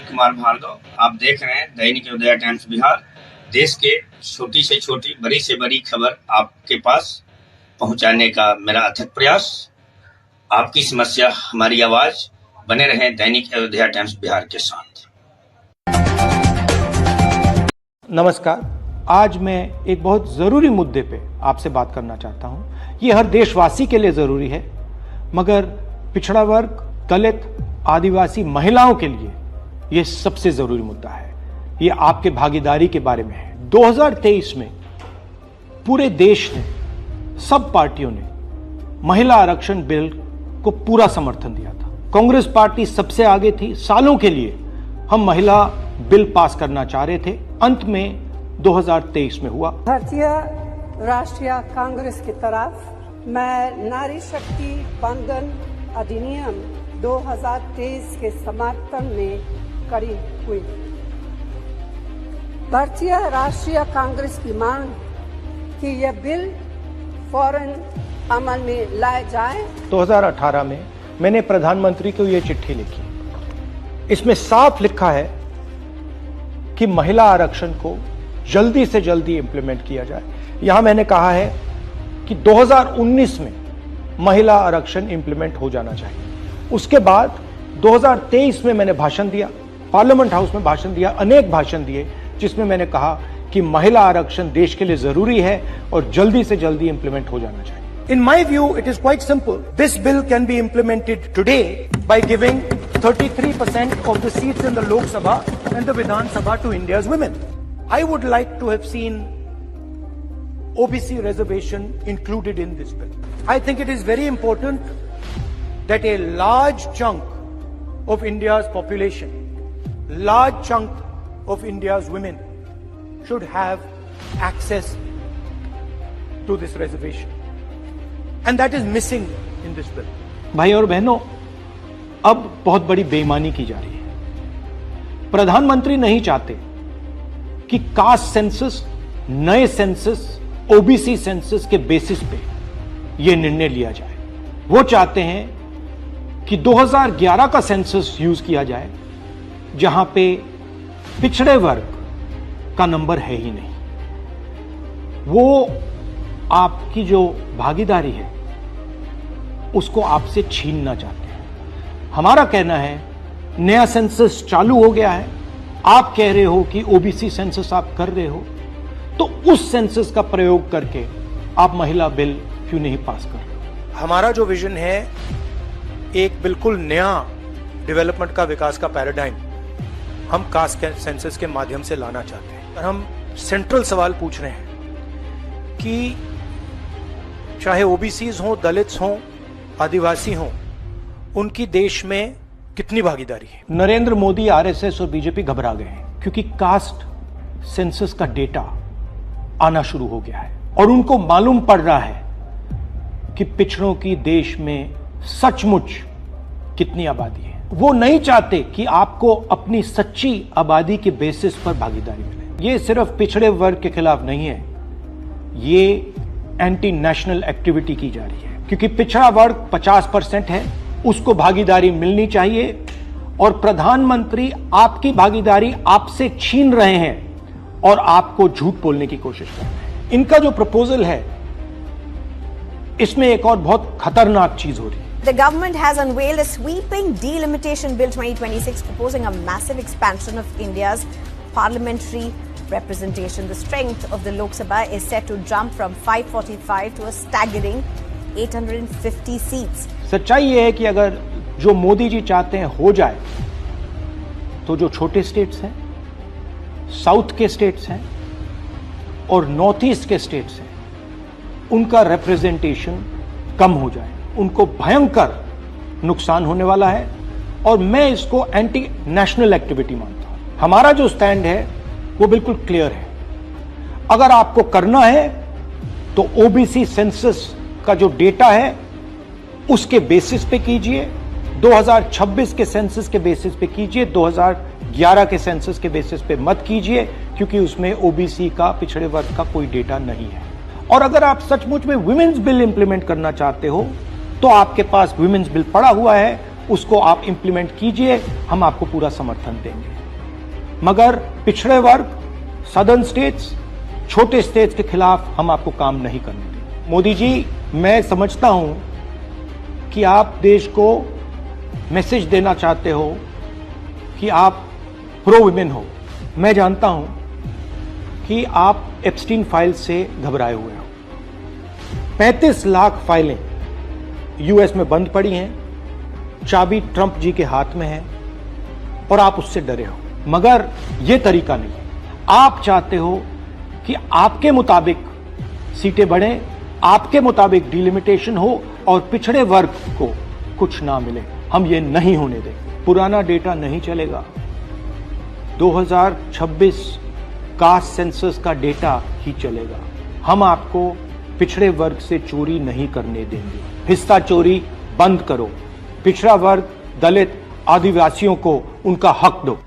कुमार भार्गव, आप देख रहे हैं दैनिक उदय टाइम्स बिहार। देश के छोटी से छोटी, बड़ी से बड़ी खबर आपके पास पहुंचाने का मेरा अथक प्रयास। आपकी समस्या हमारी आवाज, बने रहें दैनिक अयोध्या टाइम्स बिहार के साथ। नमस्कार, आज मैं एक बहुत ज़रूरी मुद्दे पे आपसे बात करना चाहता हूँ। ये हर देशवासी के लिए ज़रूरी है, मगर पिछड़ा वर्ग, दलित, आदिवासी महिलाओं के लिए ये सबसे ज़रूरी मुद्दा है। ये आपके भागीदारी के बारे में है। 2023 में पूरे देश ने, सब पार्टियों ने महिला आरक्षण बिल को पूरा समर्थन दिया था। कांग्रेस पार्टी सबसे आगे थी। सालों के लिए हम महिला बिल पास करना चाह रहे थे। अंत में 2023 में हुआ। भारतीय राष्ट्रीय कांग्रेस की तरफ मैं नारी शक्ति बंधन अधिनियम 2023 के समर्थन में खड़ी हुई। भारतीय राष्ट्रीय कांग्रेस की मांग कि यह बिल फौरन अमल में लाया जाए। 2018 में मैंने प्रधानमंत्री को यह चिट्ठी लिखी। इसमें साफ लिखा है कि महिला आरक्षण को जल्दी से जल्दी इंप्लीमेंट किया जाए। यहां मैंने कहा है कि 2019 में महिला आरक्षण इंप्लीमेंट हो जाना चाहिए। उसके बाद 2023 में मैंने भाषण दिया, पार्लियामेंट हाउस में भाषण दिया, अनेक भाषण दिए, जिसमें मैंने कहा कि महिला आरक्षण देश के लिए जरूरी है और जल्दी से जल्दी इंप्लीमेंट हो जाना चाहिए। In my view, it is quite simple. This bill can be implemented today by giving 33% of the seats in the Lok Sabha and the Vidhan Sabha to India's women. I would like to have seen OBC reservation included in this bill. I think it is very important that a large chunk of India's population, large chunk of India's women should have access to this reservation. And that is missing in this bill. भाई और बहनों, अब बहुत बड़ी बेईमानी की जा रही है। प्रधानमंत्री नहीं चाहते कि कास्ट सेंसस, नए सेंसस, ओबीसी सेंसस के बेसिस पे यह निर्णय लिया जाए। वो चाहते हैं कि 2011 का सेंसस यूज किया जाए, जहां पे पिछड़े वर्ग का नंबर है ही नहीं। वो आपकी जो भागीदारी है उसको आपसे छीनना चाहते हैं। हमारा कहना है नया सेंसस चालू हो गया है, आप कह रहे हो कि ओबीसी सेंसस आप कर रहे हो, तो उस सेंसस का प्रयोग करके आप महिला बिल क्यों नहीं पास कर रहे हो? हमारा जो विजन है एक बिल्कुल नया डेवलपमेंट का, विकास का पैराडाइम हम कास्ट सेंसस के माध्यम से लाना चाहते हैं। और हम सेंट्रल सवाल पूछ रहे हैं कि चाहे ओबीसीज हों, दलित्स हों, आदिवासी हों, उनकी देश में कितनी भागीदारी है। नरेंद्र मोदी, आरएसएस और बीजेपी घबरा गए हैं क्योंकि कास्ट सेंसस का डेटा आना शुरू हो गया है और उनको मालूम पड़ रहा है कि पिछड़ों की देश में सचमुच कितनी आबादी है। वो नहीं चाहते कि आपको अपनी सच्ची आबादी के बेसिस पर भागीदारी मिले। ये सिर्फ पिछड़े वर्ग के खिलाफ नहीं है, ये एंटी नेशनल एक्टिविटी की जा रही है, क्योंकि पिछड़ा वर्ग 50% है, उसको भागीदारी मिलनी चाहिए और प्रधानमंत्री आपकी भागीदारी आपसे छीन रहे हैं और आपको झूठ बोलने की कोशिश कर रहे हैं। इनका जो प्रपोजल है इसमें एक और बहुत खतरनाक चीज हो रही है। The government has unveiled a sweeping delimitation bill 2026 proposing a massive expansion of India's parliamentary representation. The strength of the Lok Sabha is set to jump from 545 to a staggering 850 seats. सच्चाई ये है कि अगर जो मोदी जी चाहते हैं हो जाए, तो जो छोटे स्टेट्स हैं, साउथ के स्टेट्स हैं और नॉर्थ ईस्ट के स्टेट्स हैं, उनका रिप्रेजेंटेशन कम हो जाए, उनको भयंकर नुकसान होने वाला है और मैं इसको एंटी नेशनल एक्टिविटी मानता हूं। हमारा जो स्टैंड है वो बिल्कुल क्लियर है। अगर आपको करना है तो ओबीसी सेंसस का जो डेटा है उसके बेसिस पे कीजिए, 2026 के सेंसस के बेसिस पे कीजिए, 2011 के सेंसस के बेसिस पे मत कीजिए, क्योंकि उसमें ओबीसी का, पिछड़े वर्ग का कोई डेटा नहीं है। और अगर आप सचमुच में वुमेन्स बिल इंप्लीमेंट करना चाहते हो तो आपके पास वुमेन्स बिल पड़ा हुआ है उसको आप इंप्लीमेंट कीजिए, हम आपको पूरा समर्थन देंगे। मगर पिछड़े वर्ग, सदर्न स्टेट्स, छोटे स्टेट्स के खिलाफ हम आपको काम नहीं करने देंगे। मोदी जी, मैं समझता हूं कि आप देश को मैसेज देना चाहते हो कि आप प्रो विमेन हो। मैं जानता हूं कि आप एप्स्टीन फाइल से घबराए हुए हो। 35 लाख फाइलें यूएस में बंद पड़ी हैं, चाबी ट्रंप जी के हाथ में है और आप उससे डरे हो। मगर यह तरीका नहीं है। आप चाहते हो कि आपके मुताबिक सीटें बढ़ें, आपके मुताबिक डिलिमिटेशन हो और पिछड़े वर्ग को कुछ ना मिले। हम ये नहीं होने देंगे। पुराना डेटा नहीं चलेगा। 2026 कास्ट सेंसस का डेटा ही चलेगा। हम आपको पिछड़े वर्ग से चोरी नहीं करने देंगे। हिस्सा चोरी बंद करो। पिछड़ा वर्ग, दलित, आदिवासियों को उनका हक दो।